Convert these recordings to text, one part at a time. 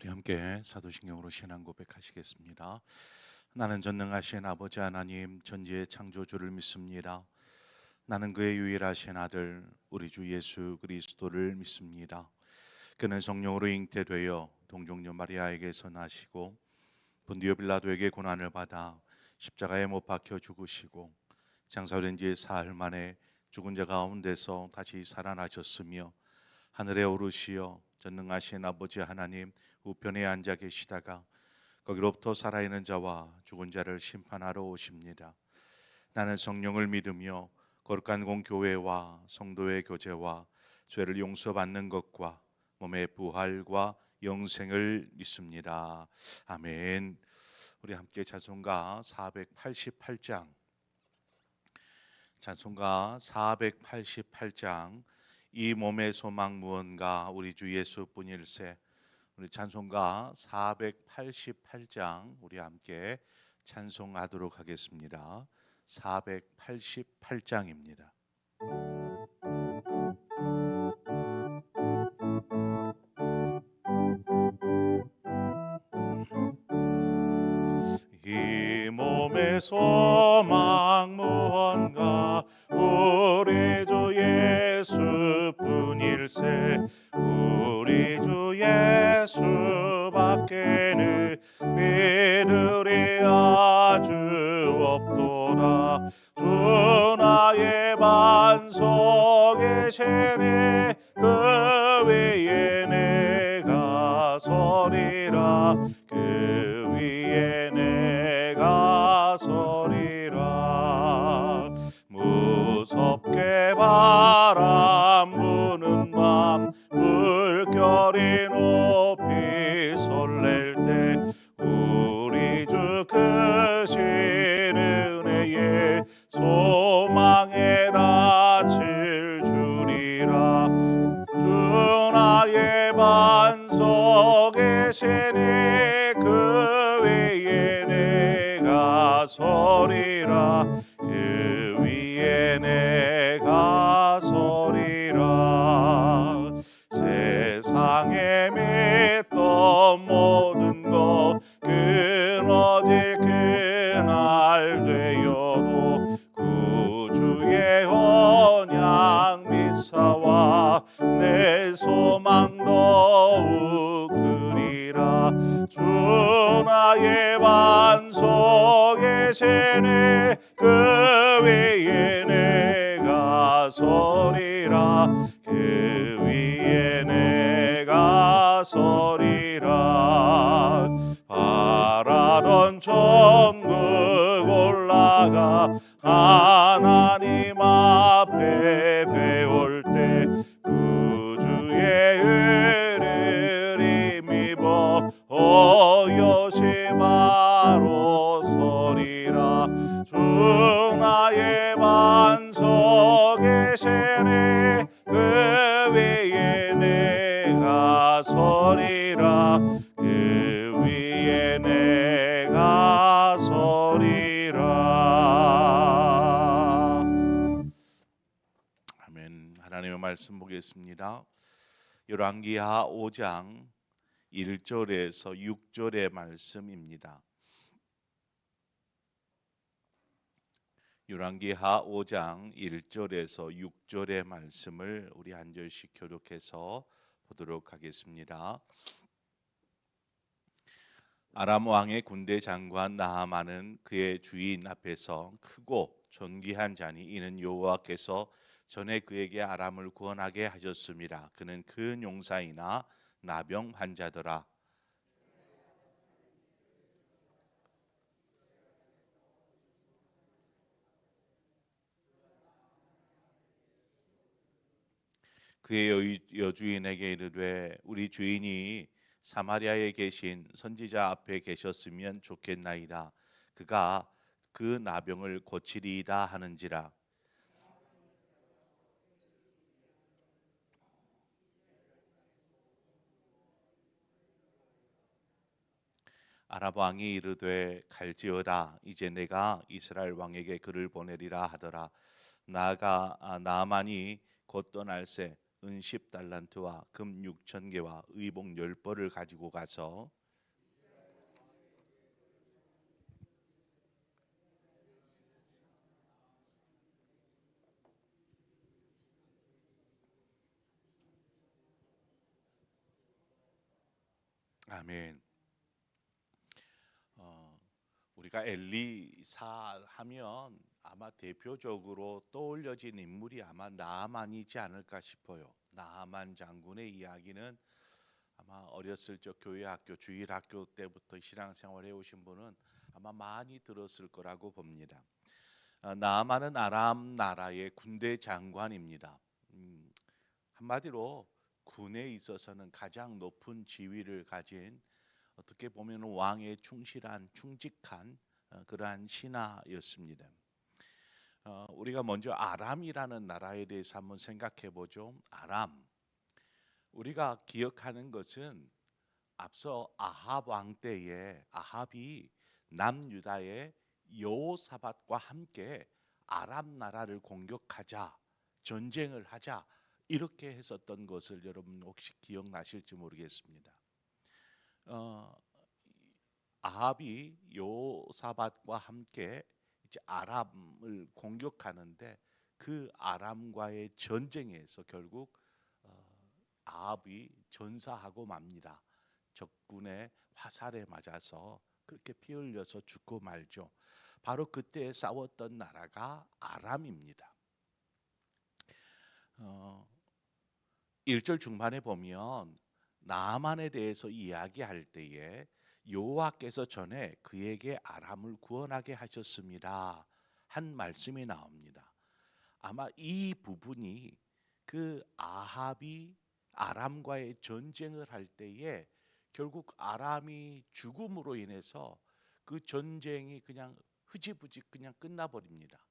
우리 함께 사도신경으로 신앙 고백하시겠습니다. 나는 전능하신 아버지 하나님 전지의 창조주를 믿습니다. 나는 그의 유일하신 아들 우리 주 예수 그리스도를 믿습니다. 그는 성령으로 잉태되어 동정녀 마리아에게서 나시고 본디오 빌라도에게 고난을 받아 십자가에 못 박혀 죽으시고 장사된 지 사흘 만에 죽은 자 가운데서 다시 살아나셨으며 하늘에 오르시어 전능하신 아버지 하나님 우편에 앉아 계시다가 거기로부터 살아있는 자와 죽은 자를 심판하러 오십니다. 나는 성령을 믿으며 거룩한 공교회와 성도의 교제와 죄를 용서받는 것과 몸의 부활과 영생을 믿습니다. 아멘. 우리 함께 찬송가 488장 찬송가 488장 이 몸의 소망 무언가 우리 주 예수뿐일세. 우리 찬송가 488장 우리 함께 찬송하도록 하겠습니다. 488장입니다. 이 몸의 소망 무언가 우리 주 예수뿐일세. 우리 주 예수밖에는 믿으리 아주 없도다. 주 나의 반석 계시네. 그 위에 내가 서리라. 그 위에 내가 서리라. 무섭게 바람 부는 밤 물결이 높이 설렐 때 우리 주 크신 은혜에 소망의 낯을 주리라. 주 나의 반석 계시니 그 위에 내가 서리라. 그 위에 내가 서리라. 세상에 믿던 모든 것 끊어질 그날 되어도 구주의 언약 미사와 내 소망 더욱 크리라. 주 나의 반석 계시네. 그 위에 내가 서리라. 그 위에 내가 서리라. 바라던 천국 올라가 하나님 앞에 배울 때 구주의 은혜를 힘입어 여심하러 서리라. 주 나의 반석 계시네. 그 위에 내가 서리라. 그 위에 내가 서리라. 아멘. 하나님의 말씀 보겠습니다. 열왕기하 5장 1절에서 6절의 말씀입니다. 열왕기하 5장 1절에서 6절의 말씀을 우리 한 절씩 교독해서 보도록 하겠습니다. 아람 왕의 군대 장관 나하만은 그의 주인 앞에서 크고 존귀한 자니 이는 여호와께서 전에 그에게 아람을 구원하게 하셨습니다. 그는 큰 용사이나 나병 환자더라. 그의 여주인에게 이르되 우리 주인이 사마리아에 계신 선지자 앞에 계셨으면 좋겠나이다. 그가 그 나병을 고치리이다 하는지라. 아람 왕이 이르되 갈지어다. 이제 내가 이스라엘 왕에게 그를 보내리라 하더라. 나아가 나아만이 곧 떠날새 은 10달란트와 금 6,000개와 의복 10벌을 가지고 가서 아멘. 어, 우리가 엘리사 하면 아마 대표적으로 떠올려진 인물이 아마 나아만이지 않을까 싶어요. 나아만 장군의 이야기는 아마 어렸을 적 교회 학교 주일 학교 때부터 신앙생활 해오신 분은 아마 많이 들었을 거라고 봅니다. 나아만은 아람 나라의 군대 장관입니다. 한마디로 군에 있어서는 가장 높은 지위를 가진, 어떻게 보면 왕에 충실한 충직한 그러한 신하였습니다. 우리가 먼저 아람이라는 나라에 대해서 한번 생각해 보죠. 아람, 우리가 기억하는 것은 앞서 아합 왕 때에 아합이 남유다의 여호사밧과 함께 아람 나라를 공격하자, 전쟁을 하자, 이렇게 했었던 것을 여러분 혹시 기억나실지 모르겠습니다. 어, 아합이 여호사밧과 함께 이제 아람을 공격하는데, 그 아람과의 전쟁에서 결국 아합이 전사하고 맙니다. 적군의 화살에 맞아서 그렇게 피 흘려서 죽고 말죠. 바로 그때 싸웠던 나라가 아람입니다. 1절 중반에 보면 나아만에 대해서 이야기할 때에 여호와께서 전에 그에게 아람을 구원하게 하셨습니다 한 말씀이 나옵니다. 아마 이 부분이 그 아합이 아람과의 전쟁을 할 때에 결국 아람이 죽음으로 인해서 그 전쟁이 그냥 흐지부지 그냥 끝나버립니다.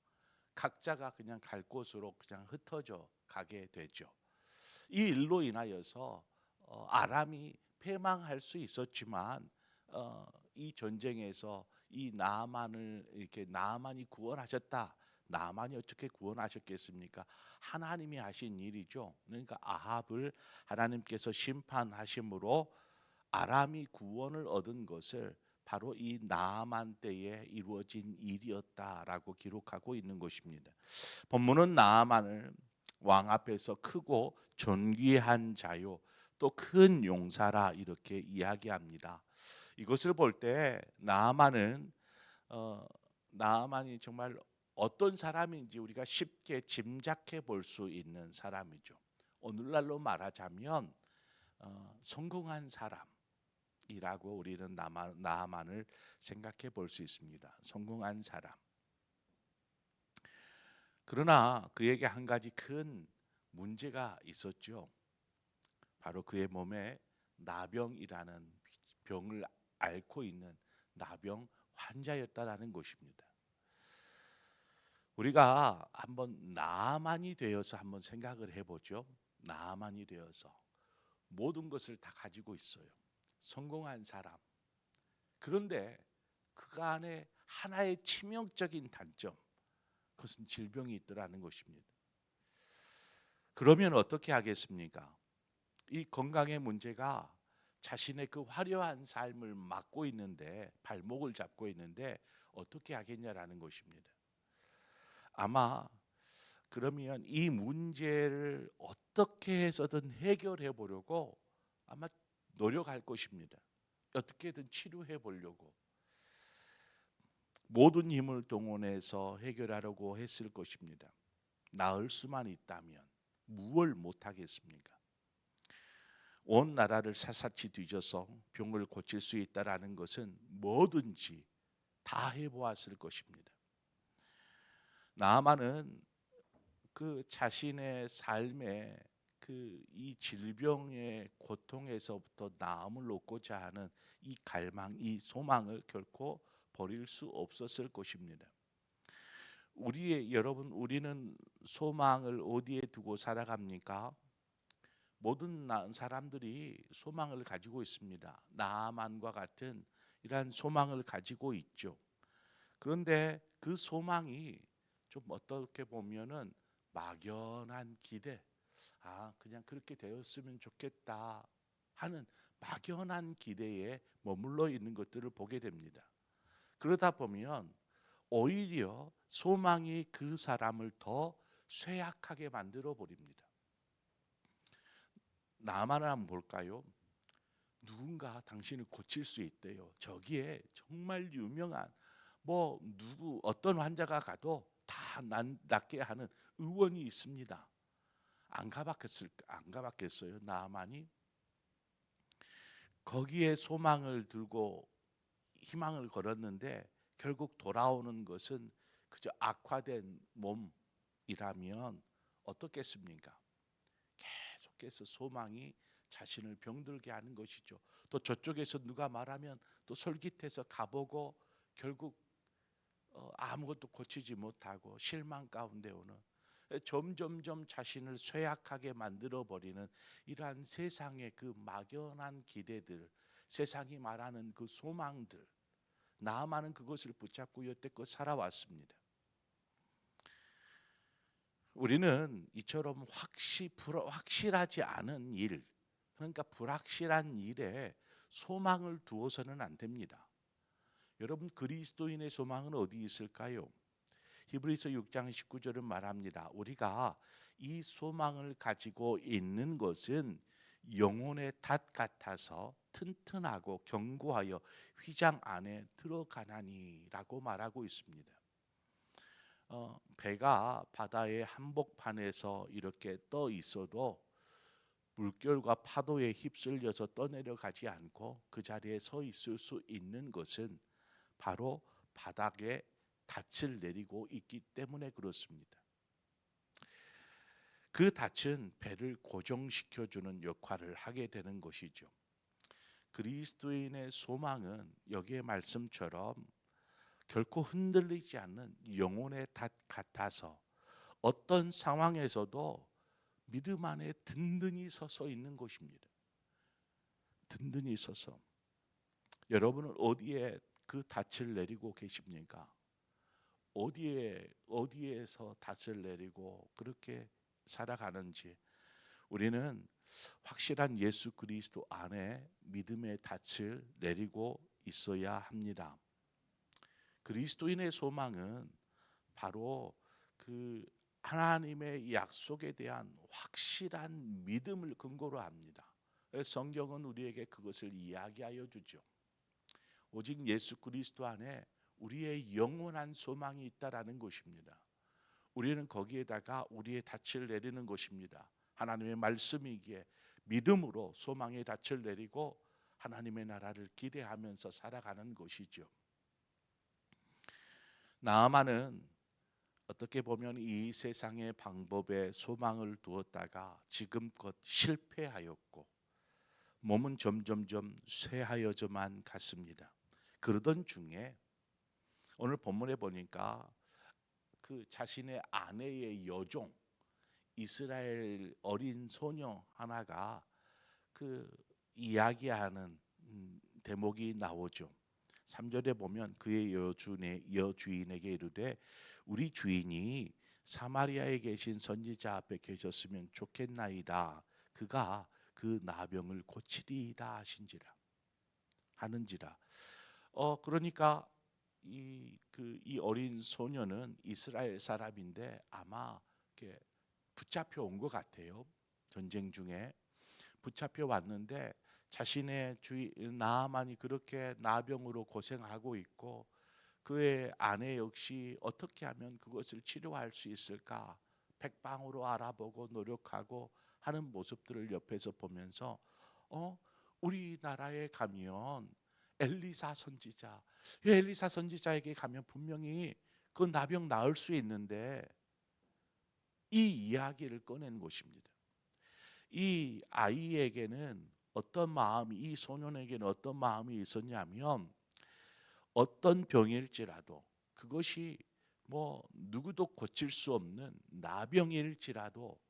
각자가 그냥 갈 곳으로 그냥 흩어져 가게 되죠. 이 일로 인하여서 아람이 패망할 수 있었지만 이 전쟁에서 이 나아만을 이렇게 나아만이 구원하셨다. 나아만이 어떻게 구원하셨겠습니까? 하나님이 하신 일이죠. 그러니까 아합을 하나님께서 심판하심으로 아람이 구원을 얻은 것을 바로 이 나아만 때에 이루어진 일이었다라고 기록하고 있는 것입니다. 본문은 나아만을 왕 앞에서 크고 존귀한 자요 또 큰 용사라 이렇게 이야기합니다. 이것을 볼 때 나아만은 나아만이 정말 어떤 사람인지 우리가 쉽게 짐작해 볼 수 있는 사람이죠. 오늘날로 말하자면 성공한 사람이라고 우리는 나아만을 생각해 볼 수 있습니다. 성공한 사람. 그러나 그에게 한 가지 큰 문제가 있었죠. 바로 그의 몸에 나병이라는 병을 앓고 있는 나병 환자였다라는 것입니다. 우리가 한번 나아만이 되어서 한번 생각을 해보죠. 나아만이 되어서 모든 것을 다 가지고 있어요. 성공한 사람. 그런데 그 안에 하나의 치명적인 단점, 그것은 질병이 있더라는 것입니다. 그러면 어떻게 하겠습니까? 이 건강의 문제가 자신의 그 화려한 삶을 막고 있는데, 발목을 잡고 있는데 어떻게 하겠냐라는 것입니다. 아마 그러면 이 문제를 어떻게 해서든 해결해 보려고 아마 노력할 것입니다. 어떻게든 치료해 보려고 모든 힘을 동원해서 해결하려고 했을 것입니다. 나을 수만 있다면 무얼 못하겠습니까? 온 나라를 샅샅이 뒤져서 병을 고칠 수 있다라는 것은 뭐든지 다 해보았을 것입니다. 나아만은 그 자신의 삶에 그 이 질병의 고통에서부터 나음을 얻고자 하는 이 갈망, 이 소망을 결코 버릴 수 없었을 것입니다. 우리는 소망을 어디에 두고 살아갑니까? 모든 사람들이 소망을 가지고 있습니다. 나아만과 같은 이러한 소망을 가지고 있죠. 그런데 그 소망이 좀 어떻게 보면은 막연한 기대, 그냥 그렇게 되었으면 좋겠다 하는 막연한 기대에 머물러 있는 것들을 보게 됩니다. 그러다 보면 오히려 소망이 그 사람을 더 쇠약하게 만들어 버립니다. 나만을 한번 볼까요? 누군가 당신을 고칠 수 있대요. 저기에 정말 유명한 누구 어떤 환자가 가도 다 낫게 하는 의원이 있습니다. 안 가봤겠어요? 나만이 거기에 소망을 들고 희망을 걸었는데 결국 돌아오는 것은 그저 악화된 몸이라면 어떻겠습니까? 계속해서 소망이 자신을 병들게 하는 것이죠. 또 저쪽에서 누가 말하면 또 솔깃해서 가보고 결국 아무것도 고치지 못하고 실망 가운데 오는, 점점점 자신을 쇠약하게 만들어 버리는 이러한 세상의 그 막연한 기대들, 세상이 말하는 그 소망들, 나만은 그것을 붙잡고 여태껏 살아왔습니다. 우리는 이처럼 확실하지 않은 일, 그러니까 불확실한 일에 소망을 두어서는 안 됩니다. 여러분, 그리스도인의 소망은 어디 있을까요? 히브리서 6장 19절은 말합니다. 우리가 이 소망을 가지고 있는 것은 영혼의 닷 같아서 튼튼하고 견고하여 휘장 안에 들어가나니라고 말하고 있습니다. 배가 바다의 한복판에서 이렇게 떠 있어도 물결과 파도에 휩쓸려서 떠내려가지 않고 그 자리에 서 있을 수 있는 것은 바로 바닥에 닻을 내리고 있기 때문에 그렇습니다. 그 닻은 배를 고정시켜주는 역할을 하게 되는 것이죠. 그리스도인의 소망은 여기의 말씀처럼 결코 흔들리지 않는 영혼의 닷 같아서 어떤 상황에서도 믿음 안에 든든히 서서 있는 것입니다. 든든히 서서. 여러분은 어디에 그 닻을 내리고 계십니까? 어디에서 닻을 내리고 그렇게 살아가는지, 우리는 확실한 예수 그리스도 안에 믿음의 닻을 내리고 있어야 합니다. 그리스도인의 소망은 바로 그 하나님의 약속에 대한 확실한 믿음을 근거로 합니다. 성경은 우리에게 그것을 이야기하여 주죠. 오직 예수 그리스도 안에 우리의 영원한 소망이 있다라는 것입니다. 우리는 거기에다가 우리의 닻을 내리는 것입니다. 하나님의 말씀이기에 믿음으로 소망의 닻을 내리고 하나님의 나라를 기대하면서 살아가는 것이죠. 나아만은 어떻게 보면 이 세상의 방법에 소망을 두었다가 지금껏 실패하였고 몸은 점점점 쇠하여져만 갔습니다. 그러던 중에 오늘 본문에 보니까 그 자신의 아내의 여종 이스라엘 어린 소녀 하나가 그 이야기하는 대목이 나오죠. 3절에 보면 그의 여주인에게 이르되 우리 주인이 사마리아에 계신 선지자 앞에 계셨으면 좋겠나이다. 그가 그 나병을 고치리이다 하는지라. 그러니까 이 어린 소녀는 이스라엘 사람인데 아마 이렇게 붙잡혀 온 것 같아요. 전쟁 중에 붙잡혀 왔는데 자신의 나아만이 그렇게 나병으로 고생하고 있고 그의 아내 역시 어떻게 하면 그것을 치료할 수 있을까 백방으로 알아보고 노력하고 하는 모습들을 옆에서 보면서 우리나라에 가면 엘리사 선지자에게 가면 분명히 그 나병 나을 수 있는데 이 이야기를 꺼낸 것입니다. 이 아이에게는 이 소년에게는 어떤 마음이 있었냐면 어떤 병일지라도 그것이 누구도 고칠 수 없는 나병일지라도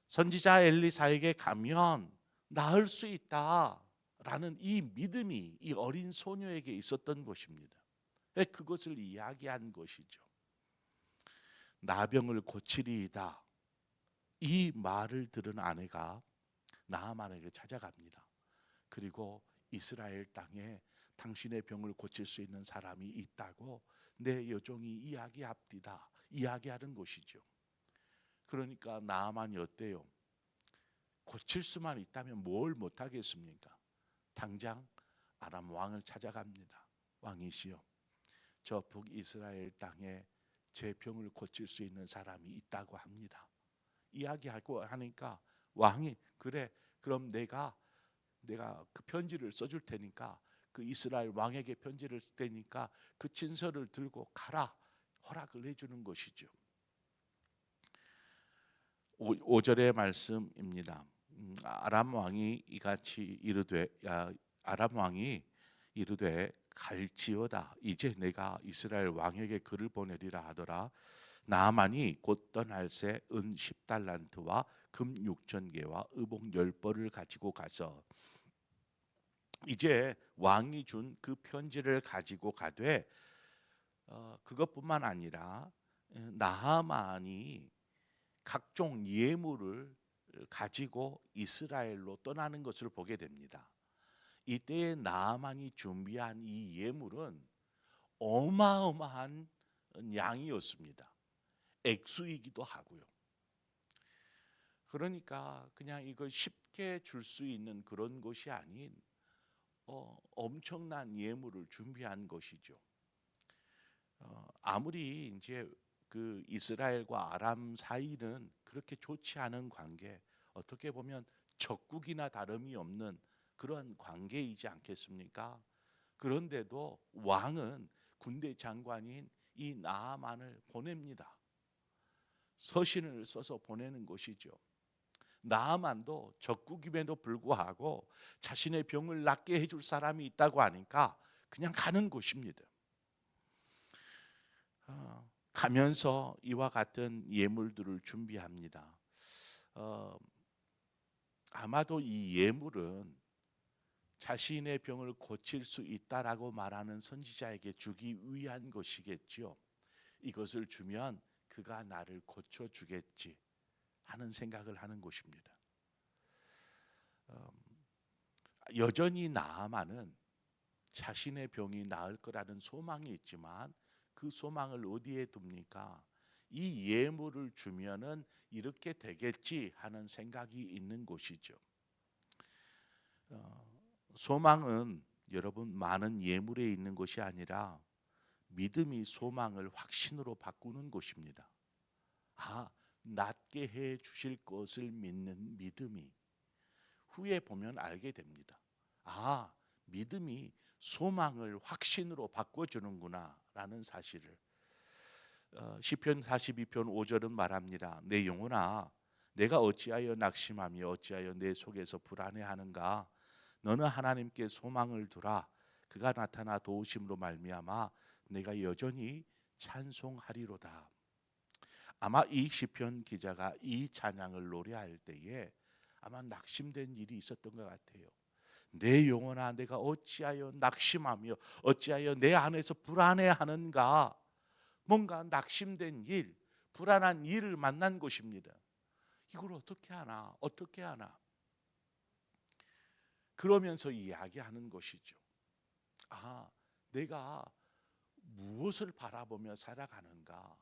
선지자 엘리사에게 가면 나을 수 있다라는 이 믿음이 이 어린 소녀에게 있었던 것입니다. 그것을 이야기한 것이죠. 나병을 고치리이다. 이 말을 들은 아내가 나아만에게 찾아갑니다. 그리고 이스라엘 땅에 당신의 병을 고칠 수 있는 사람이 있다고 내 여종이 이야기합디다. 이야기하는 것이죠. 그러니까 나아만이 어때요? 고칠 수만 있다면 뭘 못하겠습니까? 당장 아람 왕을 찾아갑니다. 왕이시여, 저 북이스라엘 땅에 제 병을 고칠 수 있는 사람이 있다고 합니다. 이야기하고 하니까 왕이 그래, 그럼 내가 그 편지를 써줄 테니까, 그 이스라엘 왕에게 편지를 쓸 테니까 그 친서를 들고 가라, 허락을 해주는 것이죠. 5절의 말씀입니다. 아람 왕이 이같이 이르되, 아람 왕이 이르되 갈지어다, 이제 내가 이스라엘 왕에게 글을 보내리라 하더라. 나아만이 곧 떠날새 은 10달란트와 금 6,000개와 의복 10벌을 가지고 가서, 이제 왕이 준 그 편지를 가지고 가되, 그것뿐만 아니라 나하만이 각종 예물을 가지고 이스라엘로 떠나는 것을 보게 됩니다. 이때 나하만이 준비한 이 예물은 어마어마한 양이었습니다. 액수이기도 하고요. 그러니까 그냥 이걸 쉽게 줄 수 있는 그런 것이 아닌 엄청난 예물을 준비한 것이죠. 아무리 이제 그 이스라엘과 아람 사이는 그렇게 좋지 않은 관계, 어떻게 보면 적국이나 다름이 없는 그런 관계이지 않겠습니까? 그런데도 왕은 군대 장관인 이 나아만을 보냅니다. 서신을 써서 보내는 것이죠. 나아만도 적국임에도 불구하고 자신의 병을 낫게 해줄 사람이 있다고 하니까 그냥 가는 것입니다. 가면서 이와 같은 예물들을 준비합니다. 아마도 이 예물은 자신의 병을 고칠 수 있다라고 말하는 선지자에게 주기 위한 것이겠지요. 이것을 주면 그가 나를 고쳐주겠지 하는 생각을 하는 것입니다. 여전히 나아만은 자신의 병이 나을 거라는 소망이 있지만 그 소망을 어디에 둡니까? 이 예물을 주면은 이렇게 되겠지 하는 생각이 있는 것이죠. 소망은 여러분 많은 예물에 있는 것이 아니라 믿음이 소망을 확신으로 바꾸는 것입니다. 낫게 해 주실 것을 믿는 믿음이 후에 보면 알게 됩니다. 믿음이 소망을 확신으로 바꿔주는구나 라는 사실을. 시편 42편 5절은 말합니다. 내 영혼아, 내가 어찌하여 낙심하며 어찌하여 내 속에서 불안해하는가? 너는 하나님께 소망을 두라. 그가 나타나 도우심으로 말미암아 내가 여전히 찬송하리로다. 아마 이 시편 기자가 이 찬양을 노래할 때에 아마 낙심된 일이 있었던 것 같아요. 내 영혼아, 내가 어찌하여 낙심하며 어찌하여 내 안에서 불안해하는가? 뭔가 낙심된 일, 불안한 일을 만난 것입니다. 이걸 어떻게 하나? 어떻게 하나? 그러면서 이야기하는 것이죠. 내가 무엇을 바라보며 살아가는가?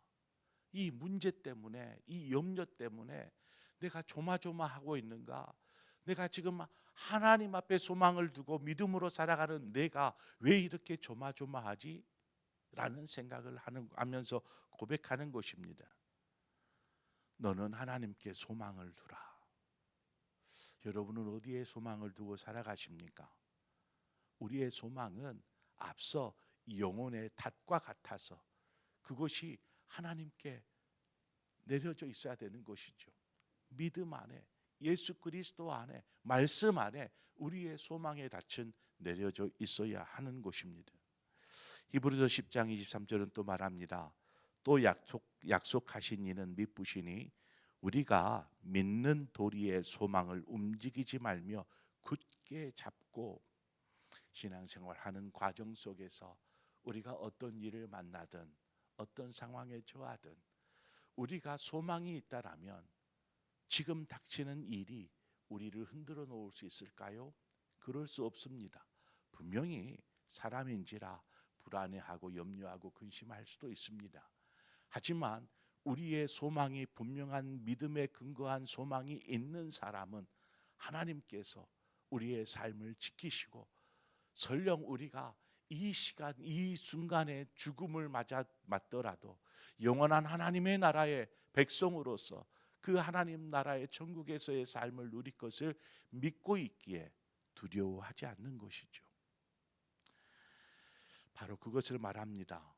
이 문제 때문에, 이 염려 때문에 내가 조마조마하고 있는가? 내가 지금 하나님 앞에 소망을 두고 믿음으로 살아가는 내가 왜 이렇게 조마조마하지? 라는 생각을 하면서 고백하는 것입니다. 너는 하나님께 소망을 두라. 여러분은 어디에 소망을 두고 살아가십니까? 우리의 소망은 앞서 영혼의 닷과 같아서 그것이 하나님께 내려져 있어야 되는 것이죠. 믿음 안에, 예수 그리스도 안에, 말씀 안에 우리의 소망의 닻은 내려져 있어야 하는 것입니다. 히브리서 10장 23절은 또 말합니다. 또 약속하신 이는 미쁘시니 우리가 믿는 도리의 소망을 움직이지 말며 굳게 잡고 신앙생활하는 과정 속에서 우리가 어떤 일을 만나든 어떤 상황에 처하든 우리가 소망이 있다라면 지금 닥치는 일이 우리를 흔들어 놓을 수 있을까요? 그럴 수 없습니다. 분명히 사람인지라 불안해하고 염려하고 근심할 수도 있습니다. 하지만 우리의 소망이 분명한 믿음에 근거한 소망이 있는 사람은 하나님께서 우리의 삶을 지키시고, 설령 우리가 이 시간 이 순간에 죽음을 맞더라도 영원한 하나님의 나라의 백성으로서 그 하나님 나라의 천국에서의 삶을 누릴 것을 믿고 있기에 두려워하지 않는 것이죠. 바로 그것을 말합니다.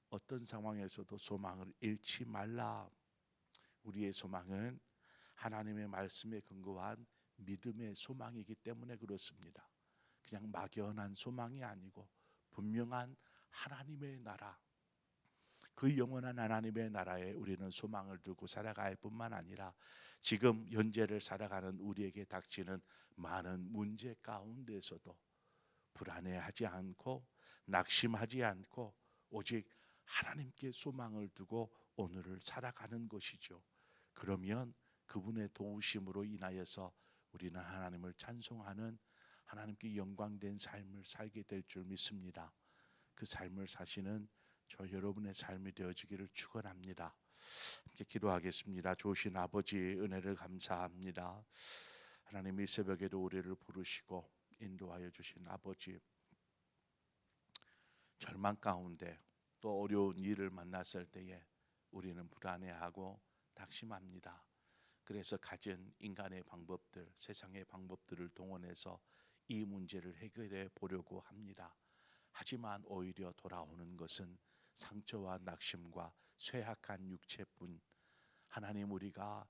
어떤 상황에서도 소망을 잃지 말라. 우리의 소망은 하나님의 말씀에 근거한 믿음의 소망이기 때문에 그렇습니다. 그냥 막연한 소망이 아니고 분명한 하나님의 나라, 그 영원한 하나님의 나라에 우리는 소망을 두고 살아갈 뿐만 아니라 지금 현재를 살아가는 우리에게 닥치는 많은 문제 가운데서도 불안해하지 않고 낙심하지 않고 오직 하나님께 소망을 두고 오늘을 살아가는 것이죠. 그러면 그분의 도우심으로 인하여서 우리는 하나님을 찬송하는, 하나님께 영광된 삶을 살게 될 줄 믿습니다. 그 삶을 사시는 저 여러분의 삶이 되어지기를 축원합니다. 함께 기도하겠습니다. 좋으신 아버지, 은혜를 감사합니다. 하나님, 이 새벽에도 우리를 부르시고 인도하여 주신 아버지, 절망 가운데 또 어려운 일을 만났을 때에 우리는 불안해하고 낙심합니다. 그래서 가진 인간의 방법들, 세상의 방법들을 동원해서 이 문제를 해결해 보려고 합니다. 하지만 오히려 돌아오는 것은 상처와 낙심과 쇠약한 육체뿐. 하나님, 우리가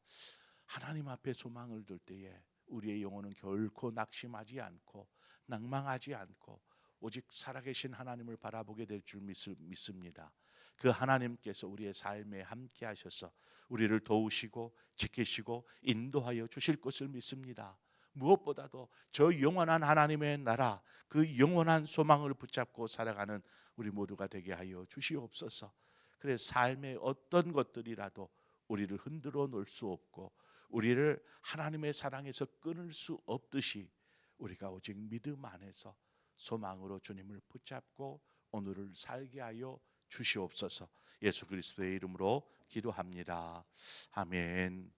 하나님 앞에 소망을 둘 때에 우리의 영혼은 결코 낙심하지 않고 낭망하지 않고 오직 살아계신 하나님을 바라보게 될 줄 믿습니다. 그 하나님께서 우리의 삶에 함께 하셔서 우리를 도우시고 지키시고 인도하여 주실 것을 믿습니다. 무엇보다도 저 영원한 하나님의 나라, 그 영원한 소망을 붙잡고 살아가는 우리 모두가 되게 하여 주시옵소서. 그래서 삶의 어떤 것들이라도 우리를 흔들어 놓을 수 없고 우리를 하나님의 사랑에서 끊을 수 없듯이 우리가 오직 믿음 안에서 소망으로 주님을 붙잡고 오늘을 살게 하여 주시옵소서. 예수 그리스도의 이름으로 기도합니다. 아멘.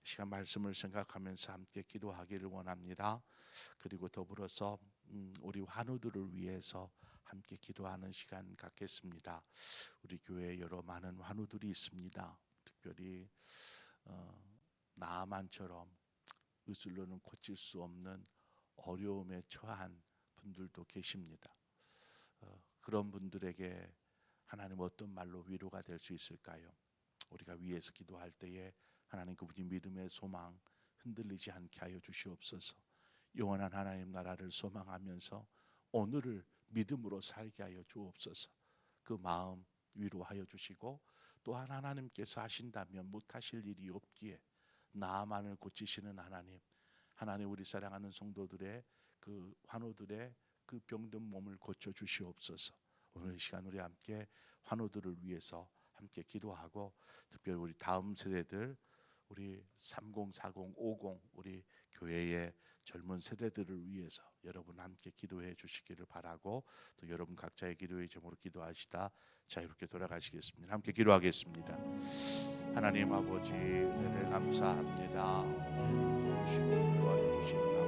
시간 말씀을 생각하면서 함께 기도하기를 원합니다. 그리고 더불어서 우리 환우들을 위해서 함께 기도하는 시간 갖겠습니다. 우리 교회에 여러 많은 환우들이 있습니다. 특별히 나아만처럼 의술로는 고칠 수 없는 어려움에 처한 분들도 계십니다. 그런 분들에게 하나님 어떤 말로 위로가 될 수 있을까요? 우리가 위에서 기도할 때에 하나님, 그분이 믿음의 소망 흔들리지 않게 하여 주시옵소서. 영원한 하나님 나라를 소망하면서 오늘을 믿음으로 살게 하여 주옵소서. 그 마음 위로하여 주시고, 또한 하나님께서 하신다면 못하실 일이 없기에 나만을 고치시는 하나님, 하나님, 우리 사랑하는 성도들의 그 환우들의 그 병든 몸을 고쳐 주시옵소서. 오늘 이 시간 우리 함께 환우들을 위해서 함께 기도하고, 특별히 우리 다음 세대들, 우리 30, 40, 50 우리 교회의 젊은 세대들을 위해서 여러분 함께 기도해 주시기를 바라고, 또 여러분 각자의 기도의 제목으로 기도하시다 자유롭게 돌아가시겠습니다. 함께 기도하겠습니다. 하나님 아버지, 은혜를 감사합니다. 오늘 도우시고 인도하여 주시는